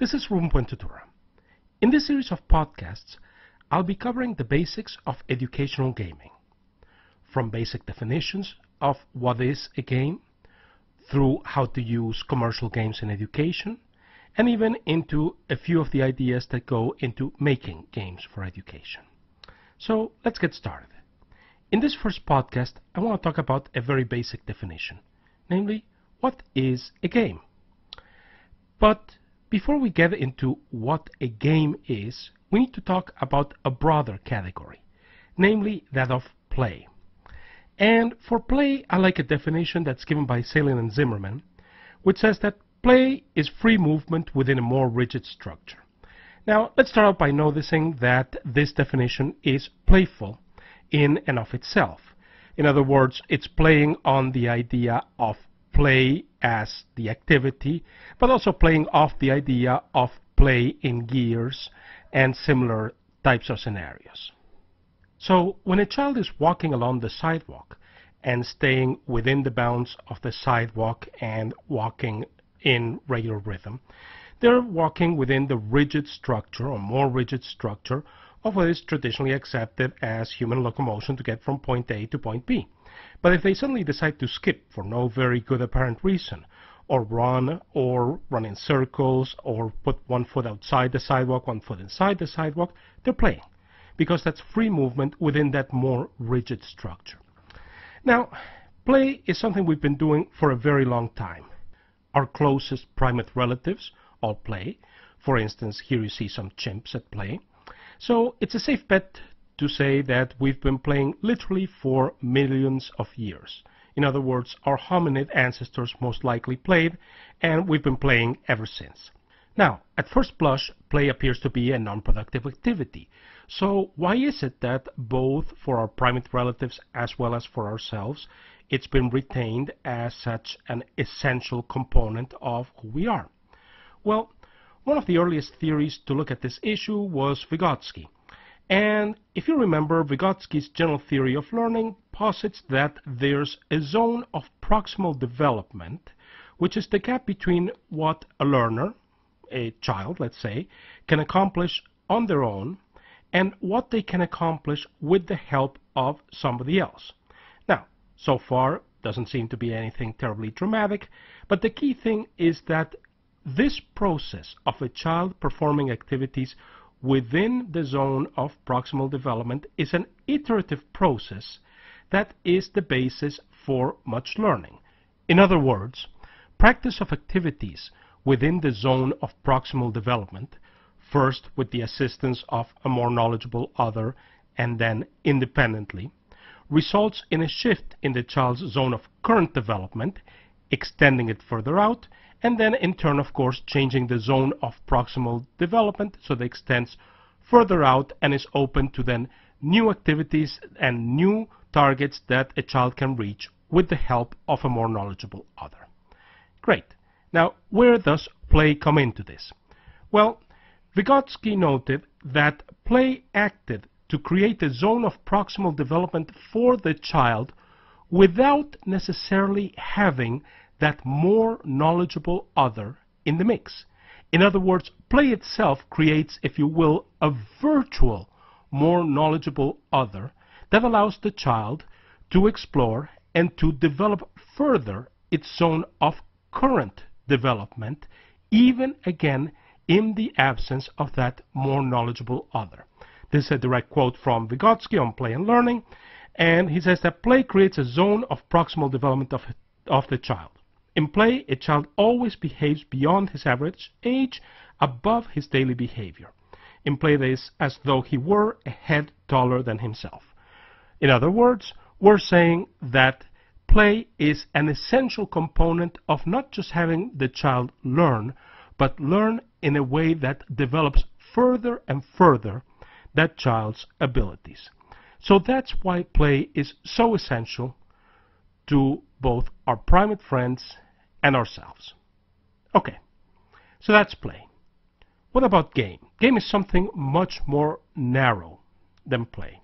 This is Ruben Puentetura. In this series of podcasts, I'll be covering the basics of educational gaming, from basic definitions of what is a game, through how to use commercial games in education, and even into a few of the ideas that go into making games for education. So let's get started. In this first podcast, I want to talk about a very basic definition, namely, what is a game? But before we get into what a game is, we need to talk about a broader category, namely that of play. And for play, I like a definition that's given by Salin and Zimmerman, which says that play is free movement within a more rigid structure. Now, let's start out by noticing that this definition is playful in and of itself. In other words, it's playing on the idea of play as the activity, but also playing off the idea of play in gears and similar types of scenarios. So when a child is walking along the sidewalk and staying within the bounds of the sidewalk and walking in regular rhythm, they're walking within the rigid structure or more rigid structure of what is traditionally accepted as human locomotion to get from point A to point B. But if they suddenly decide to skip for no very good apparent reason, or run in circles, or put one foot outside the sidewalk, one foot inside the sidewalk, they're playing, because that's free movement within that more rigid structure. Now, play is something we've been doing for a very long time. Our closest primate relatives all play. For instance, here you see some chimps at play. So it's a safe bet to say that we've been playing literally for millions of years. In other words, our hominid ancestors most likely played, and we've been playing ever since. Now, at first blush, play appears to be a non-productive activity. So why is it that both for our primate relatives as well as for ourselves, it's been retained as such an essential component of who we are? Well, one of the earliest theories to look at this issue was Vygotsky. And if you remember, Vygotsky's general theory of learning posits that there's a zone of proximal development, which is the gap between what a learner, a child, let's say, can accomplish on their own and what they can accomplish with the help of somebody else. Now, so far, doesn't seem to be anything terribly dramatic, but the key thing is that this process of a child performing activities within the zone of proximal development is an iterative process that is the basis for much learning. In other words, practice of activities within the zone of proximal development, first with the assistance of a more knowledgeable other and then independently, results in a shift in the child's zone of current development, extending it further out, and then in turn, of course, changing the zone of proximal development so that it extends further out and is open to then new activities and new targets that a child can reach with the help of a more knowledgeable other. Great. Now, where does play come into this? Well, Vygotsky noted that play acted to create a zone of proximal development for the child without necessarily having that more knowledgeable other in the mix. In other words, play itself creates, if you will, a virtual, more knowledgeable other that allows the child to explore and to develop further its zone of current development, even again in the absence of that more knowledgeable other. This is a direct quote from Vygotsky on Play and Learning, and he says that play creates a zone of proximal development of the child. In play, a child always behaves beyond his average age, above his daily behavior. In play, it is as though he were a head taller than himself. In other words, we're saying that play is an essential component of not just having the child learn, but learn in a way that develops further and further that child's abilities. So that's why play is so essential to both our primate friends and ourselves. Okay, so that's play. What about game? Game is something much more narrow than play.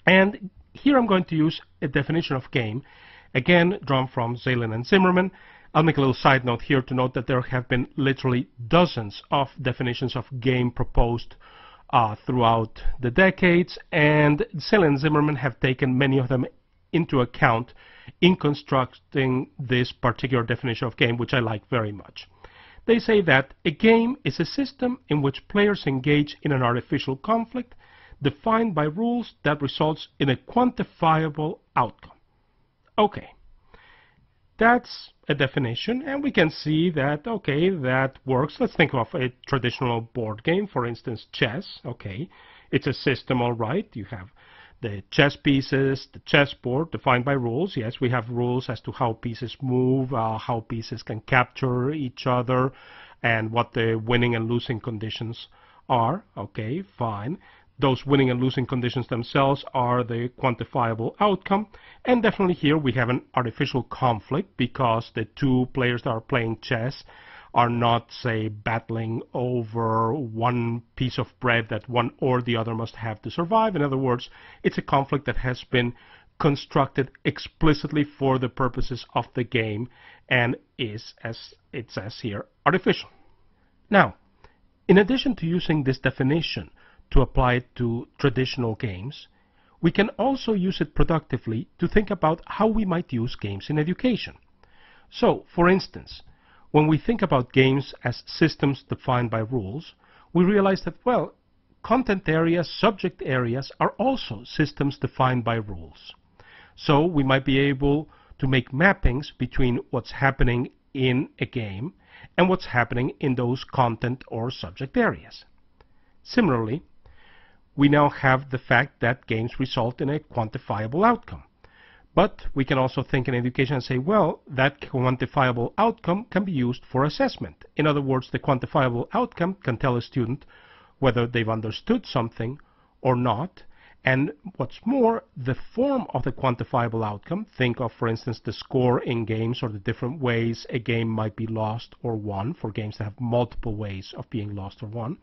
And here I'm going to use a definition of game, again drawn from Salin and Zimmerman, I'll make a little side note here to note that there have been literally dozens of definitions of game proposed throughout the decades, and Saylor and Zimmerman have taken many of them into account in constructing this particular definition of game, which I like very much. They say that a game is a system in which players engage in an artificial conflict defined by rules that results in a quantifiable outcome. Okay, that's a definition, and we can see that, okay, that works. Let's think of a traditional board game, for instance, chess. Okay, it's a system, all right. You have the chess pieces, the chessboard, defined by rules. Yes, we have rules as to how pieces move, how pieces can capture each other, and what the winning and losing conditions are. Okay, fine. Those winning and losing conditions themselves are the quantifiable outcome. And definitely here we have an artificial conflict because the two players that are playing chess are not, say, battling over one piece of bread that one or the other must have to survive. In other words, it's a conflict that has been constructed explicitly for the purposes of the game and is, as it says here, artificial. Now, in addition to using this definition to apply it to traditional games, we can also use it productively to think about how we might use games in education. So, for instance, when we think about games as systems defined by rules, we realize that, well, content areas, subject areas are also systems defined by rules. So we might be able to make mappings between what's happening in a game and what's happening in those content or subject areas. Similarly, we now have the fact that games result in a quantifiable outcome. But we can also think in education and say, well, that quantifiable outcome can be used for assessment. In other words, the quantifiable outcome can tell a student whether they've understood something or not. And what's more, the form of the quantifiable outcome, think of, for instance, the score in games or the different ways a game might be lost or won, for games that have multiple ways of being lost or won,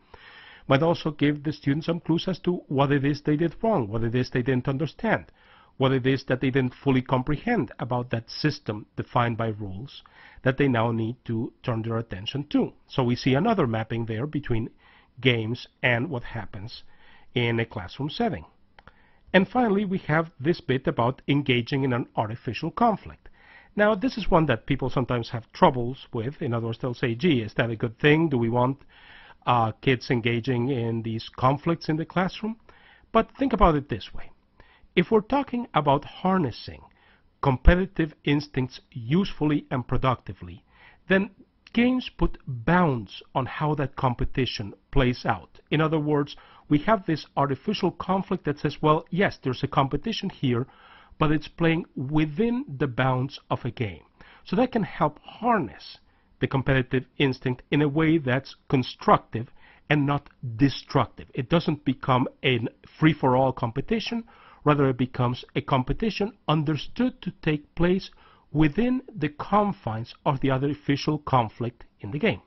might also give the students some clues as to what it is they did wrong, what it is they didn't understand, what it is that they didn't fully comprehend about that system defined by rules that they now need to turn their attention to. So we see another mapping there between games and what happens in a classroom setting. And finally, we have this bit about engaging in an artificial conflict. Now, this is one that people sometimes have troubles with. In other words, they'll say, gee, is that a good thing? Do we want kids engaging in these conflicts in the classroom? But think about it this way. If we're talking about harnessing competitive instincts usefully and productively, then games put bounds on how that competition plays out. In other words, we have this artificial conflict that says, well, yes, there's a competition here, but it's playing within the bounds of a game. So that can help harness the competitive instinct in a way that's constructive and not destructive. It doesn't become a free-for-all competition. Rather, it becomes a competition understood to take place within the confines of the artificial conflict in the game.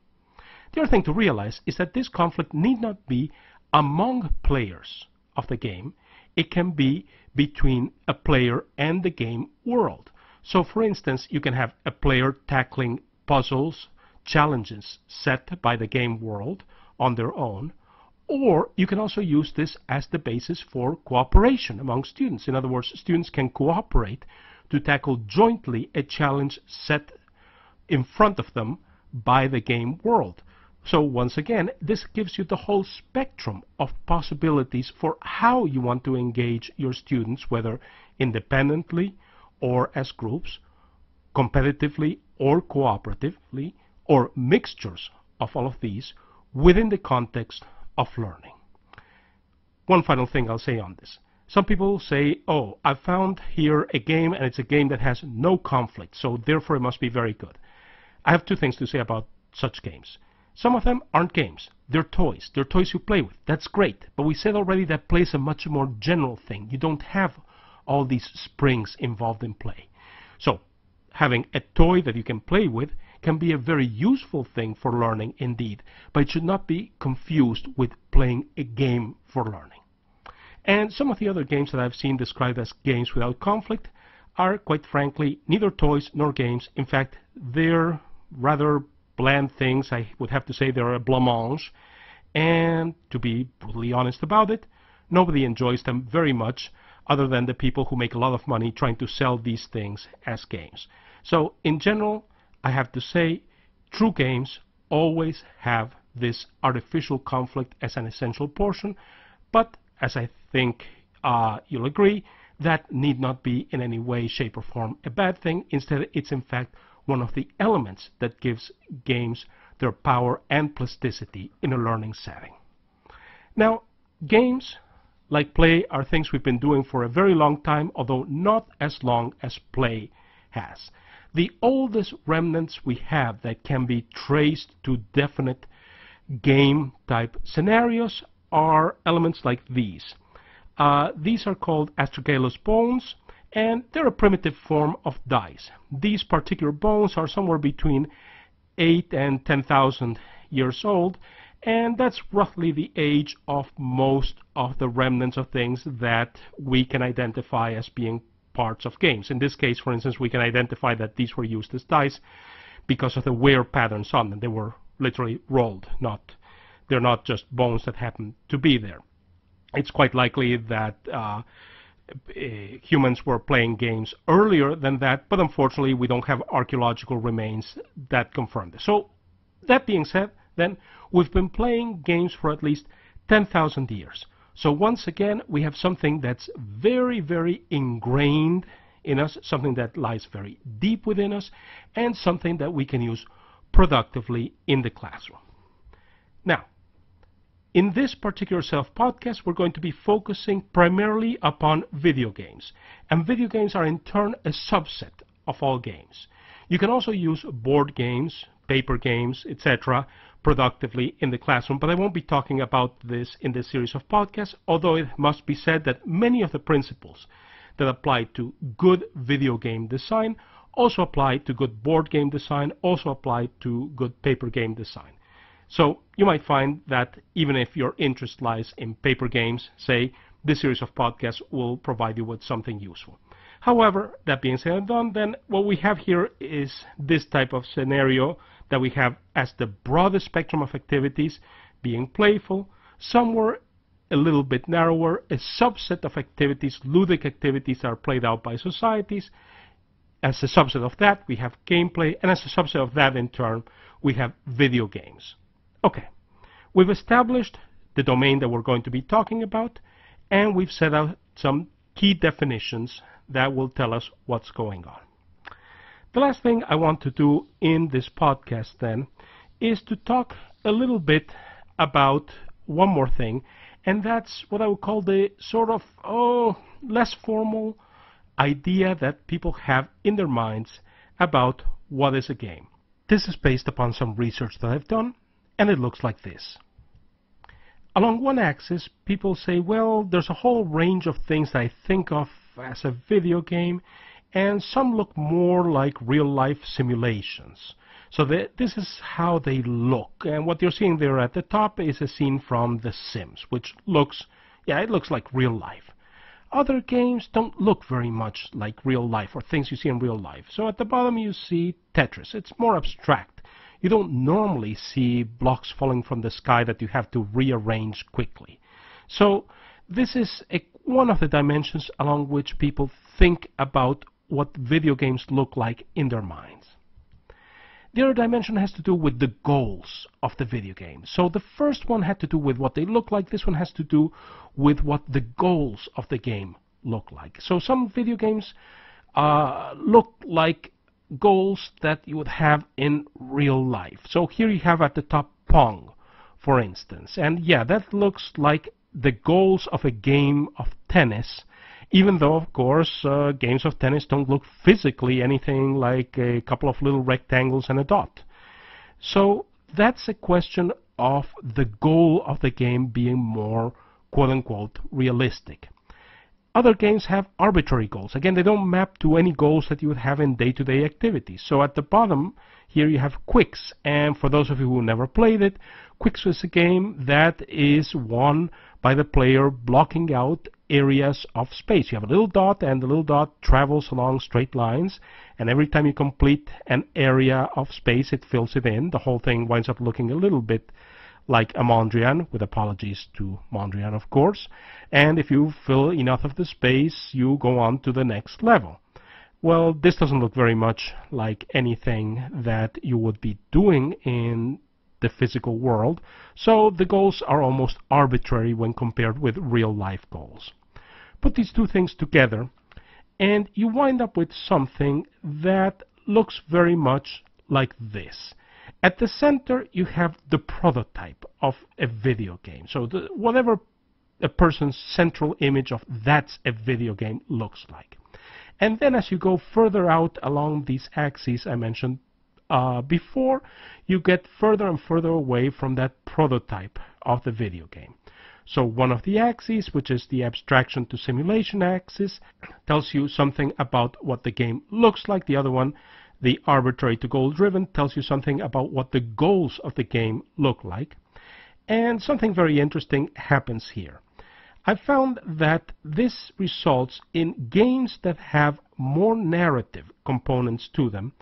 The other thing to realize is that this conflict need not be among players of the game. It can be between a player and the game world. So, for instance, you can have a player tackling puzzles, challenges set by the game world on their own, or you can also use this as the basis for cooperation among students. In other words, students can cooperate to tackle jointly a challenge set in front of them by the game world. So once again, this gives you the whole spectrum of possibilities for how you want to engage your students, whether independently or as groups, competitively or cooperatively, or mixtures of all of these within the context of learning. One final thing I'll say on this. Some people say, oh, I found here a game and it's a game that has no conflict, so therefore it must be very good. I have two things to say about such games. Some of them aren't games. They're toys. They're toys you play with. That's great. But we said already that play is a much more general thing. You don't have all these springs involved in play. So having a toy that you can play with can be a very useful thing for learning indeed, but it should not be confused with playing a game for learning. And some of the other games that I've seen described as games without conflict are, quite frankly, neither toys nor games. In fact, they're rather bland things. I would have to say they're a blancmange. And to be brutally honest about it, nobody enjoys them very much other than the people who make a lot of money trying to sell these things as games. So in general, I have to say, true games always have this artificial conflict as an essential portion, but as I think you'll agree, that need not be in any way, shape or form a bad thing. Instead, it's in fact one of the elements that gives games their power and plasticity in a learning setting. Now, games, like play, are things we've been doing for a very long time, although not as long as play has. The oldest remnants we have that can be traced to definite game-type scenarios are elements like these. These are called astragalus bones, and they're a primitive form of dice. These particular bones are somewhere between 8 and 10,000 years old, and that's roughly the age of most of the remnants of things that we can identify as being parts of games. In this case, for instance, we can identify that these were used as dice because of the wear patterns on them. They were literally rolled, they're not just bones that happen to be there. It's quite likely that humans were playing games earlier than that, but unfortunately we don't have archaeological remains that confirm this. So that being said, then we've been playing games for at least 10,000 years. So once again, we have something that's very, very ingrained in us, something that lies very deep within us, and something that we can use productively in the classroom. Now, in this particular self-podcast, we're going to be focusing primarily upon video games. And video games are in turn a subset of all games. You can also use board games, paper games, etc. productively in the classroom, but I won't be talking about this in this series of podcasts, although it must be said that many of the principles that apply to good video game design also apply to good board game design, also apply to good paper game design. So you might find that even if your interest lies in paper games, say, this series of podcasts will provide you with something useful. However, that being said and done, then what we have here is this type of scenario that we have as the broadest spectrum of activities being playful, somewhere a little bit narrower, a subset of activities, ludic activities that are played out by societies. As a subset of that, we have gameplay, and as a subset of that, in turn, we have video games. Okay, we've established the domain that we're going to be talking about, and we've set out some key definitions that will tell us what's going on. The last thing I want to do in this podcast then is to talk a little bit about one more thing, and that's what I would call the sort of less formal idea that people have in their minds about what is a game. This is based upon some research that I've done, and it looks like this. Along one axis, people say, well, there's a whole range of things that I think of as a video game, and some look more like real-life simulations. So this is how they look, and what you're seeing there at the top is a scene from The Sims, which looks, it looks like real life. Other games don't look very much like real life, or things you see in real life. So at the bottom you see Tetris. It's more abstract. You don't normally see blocks falling from the sky that you have to rearrange quickly. So this is one of the dimensions along which people think about what video games look like in their minds. The other dimension has to do with the goals of the video game. So the first one had to do with what they look like. This one has to do with what the goals of the game look like. So some video games look like goals that you would have in real life. So here you have at the top Pong, for instance. And yeah, that looks like the goals of a game of tennis, even though, of course, games of tennis don't look physically anything like a couple of little rectangles and a dot. So that's a question of the goal of the game being more, quote-unquote, realistic. Other games have arbitrary goals. Again, they don't map to any goals that you would have in day-to-day activities. So at the bottom, here you have Qwixx. And for those of you who never played it, Qwixx is a game that is won by the player blocking out areas of space. You have a little dot, and the little dot travels along straight lines, and every time you complete an area of space, it fills it in. The whole thing winds up looking a little bit like a Mondrian, with apologies to Mondrian, of course. And if you fill enough of the space, you go on to the next level. Well, this doesn't look very much like anything that you would be doing in the physical world, so the goals are almost arbitrary when compared with real-life goals. Put these two things together, and you wind up with something that looks very much like this. At the center, you have the prototype of a video game. So whatever a person's central image of that's a video game looks like. And then as you go further out along these axes I mentioned before, you get further and further away from that prototype of the video game. So one of the axes, which is the abstraction to simulation axis, tells you something about what the game looks like. The other one, the arbitrary to goal driven, tells you something about what the goals of the game look like. And something very interesting happens here. I found that this results in games that have more narrative components to them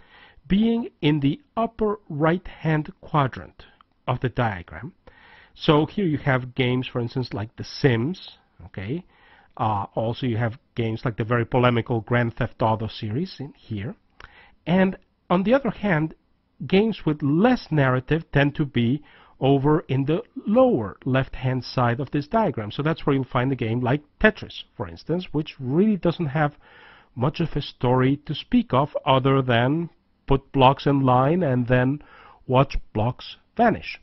being in the upper right-hand quadrant of the diagram. So here you have games, for instance, like The Sims, okay? Also you have games like the very polemical Grand Theft Auto series in here. And on the other hand, games with less narrative tend to be over in the lower left-hand side of this diagram. So that's where you'll find a game like Tetris, for instance, which really doesn't have much of a story to speak of other than put blocks in line and then watch blocks vanish.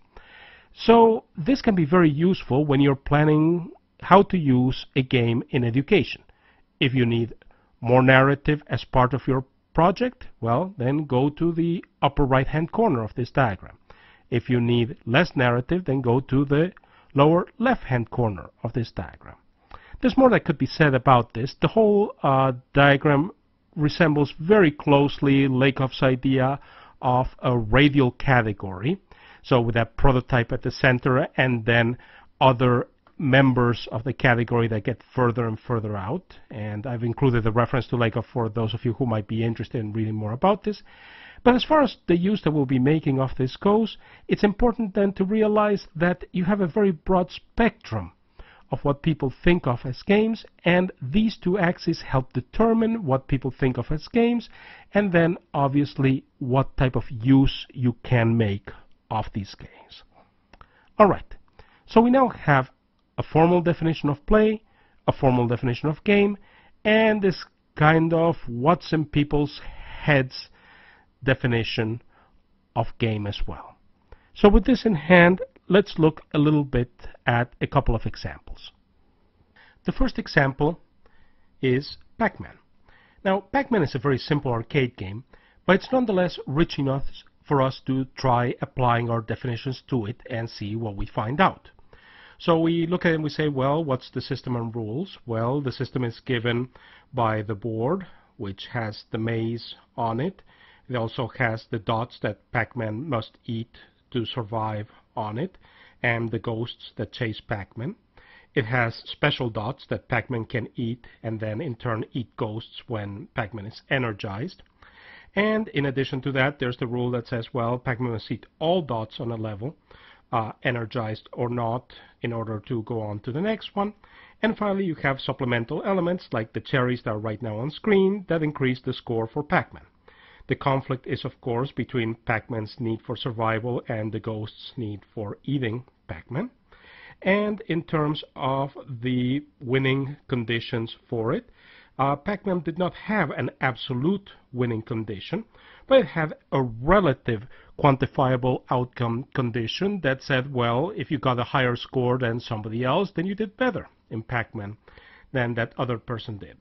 So this can be very useful when you're planning how to use a game in education. If you need more narrative as part of your project, well, then go to the upper right-hand corner of this diagram. If you need less narrative, then go to the lower left-hand corner of this diagram. There's more that could be said about this. The whole diagram resembles very closely Lakoff's idea of a radial category. So with that prototype at the center and then other members of the category that get further and further out. And I've included a reference to Lakoff for those of you who might be interested in reading more about this. But as far as the use that we'll be making of this goes, it's important then to realize that you have a very broad spectrum of what people think of as games, and these two axes help determine what people think of as games, and then obviously what type of use you can make of these games. Alright, so we now have a formal definition of play, a formal definition of game, and this kind of what's in people's heads definition of game as well. So with this in hand, let's look a little bit at a couple of examples. The first example is Pac-Man. Now, Pac-Man is a very simple arcade game, but it's nonetheless rich enough for us to try applying our definitions to it and see what we find out. So we look at it and we say, well, what's the system and rules? Well, the system is given by the board, which has the maze on it. It also has the dots that Pac-Man must eat to survive on it, and the ghosts that chase Pac-Man. It has special dots that Pac-Man can eat and then in turn eat ghosts when Pac-Man is energized. And in addition to that, there's the rule that says, well, Pac-Man must eat all dots on a level, energized or not, in order to go on to the next one. And finally, you have supplemental elements like the cherries that are right now on screen that increase the score for Pac-Man. The conflict is, of course, between Pac-Man's need for survival and the ghost's need for eating Pac-Man. And in terms of the winning conditions for it, Pac-Man did not have an absolute winning condition, but it had a relative quantifiable outcome condition that said, well, if you got a higher score than somebody else, then you did better in Pac-Man than that other person did.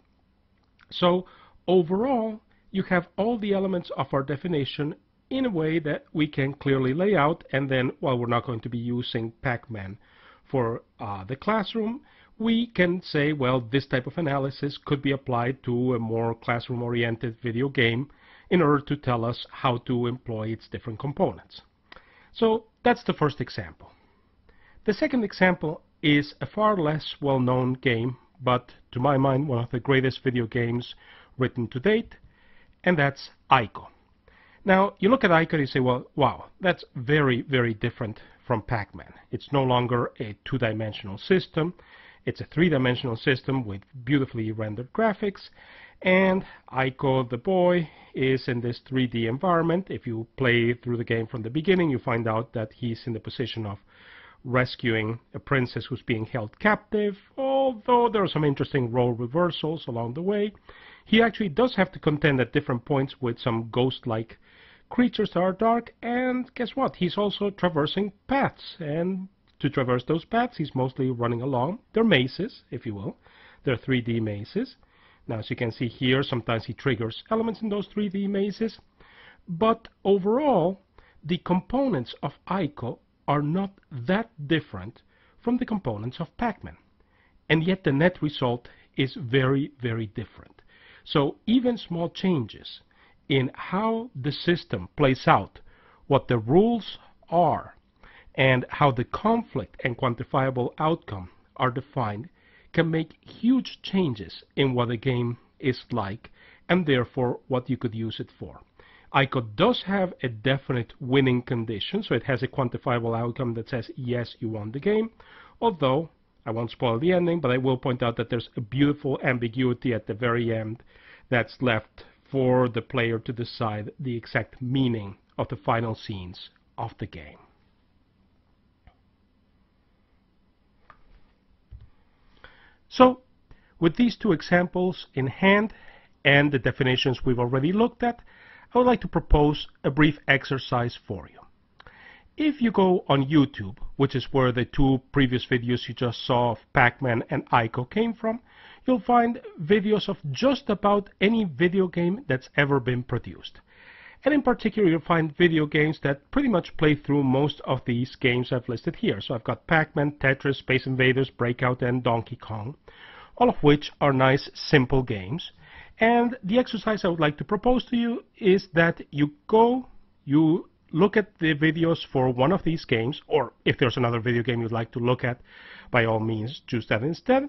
So overall, you have all the elements of our definition in a way that we can clearly lay out, and then while we're not going to be using Pac-Man for the classroom, we can say, well, this type of analysis could be applied to a more classroom-oriented video game in order to tell us how to employ its different components. So that's the first example. The second example is a far less well-known game, but to my mind one of the greatest video games written to date, and that's Ico. Now, you look at Ico and you say, well, wow, that's very, very different from Pac-Man. It's no longer a two-dimensional system. It's a three-dimensional system with beautifully rendered graphics, and Ico the boy is in this 3D environment. If you play through the game from the beginning, you find out that he's in the position of rescuing a princess who's being held captive. Although there are some interesting role reversals along the way, he actually does have to contend at different points with some ghost-like creatures that are dark, and guess what? He's also traversing paths, and to traverse those paths he's mostly running along. They're mazes, if you will. They're 3D mazes. Now, as you can see here, sometimes he triggers elements in those 3D mazes, but overall the components of Ico are not that different from the components of Pac-Man, and yet the net result is very, very different. So even small changes in how the system plays out, what the rules are, and how the conflict and quantifiable outcome are defined can make huge changes in what a game is like, and therefore what you could use it for. Ico does have a definite winning condition, so it has a quantifiable outcome that says yes, you won the game, although I won't spoil the ending, but I will point out that there's a beautiful ambiguity at the very end that's left for the player to decide the exact meaning of the final scenes of the game. So, with these two examples in hand and the definitions we've already looked at, I would like to propose a brief exercise for you. If you go on YouTube, which is where the two previous videos you just saw of Pac-Man and Ico came from, you'll find videos of just about any video game that's ever been produced. And in particular, you'll find video games that pretty much play through most of these games I've listed here. So I've got Pac-Man, Tetris, Space Invaders, Breakout, and Donkey Kong, all of which are nice, simple games. And the exercise I would like to propose to you is that you look at the videos for one of these games, or if there's another video game you'd like to look at, by all means, choose that instead.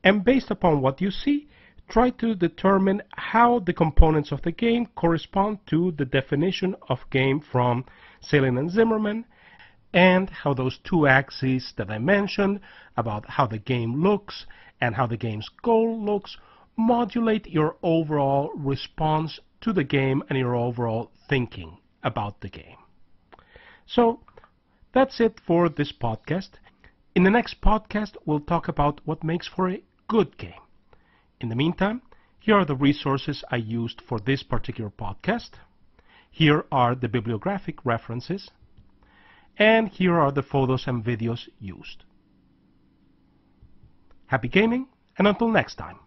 And based upon what you see, try to determine how the components of the game correspond to the definition of game from Saleyn and Zimmerman, and how those two axes that I mentioned about how the game looks and how the game's goal looks modulate your overall response to the game and your overall thinking about the game. So that's it for this podcast. In the next podcast, we'll talk about what makes for a good game. In the meantime, here are the resources I used for this particular podcast. Here are the bibliographic references. And here are the photos and videos used. Happy gaming, and until next time.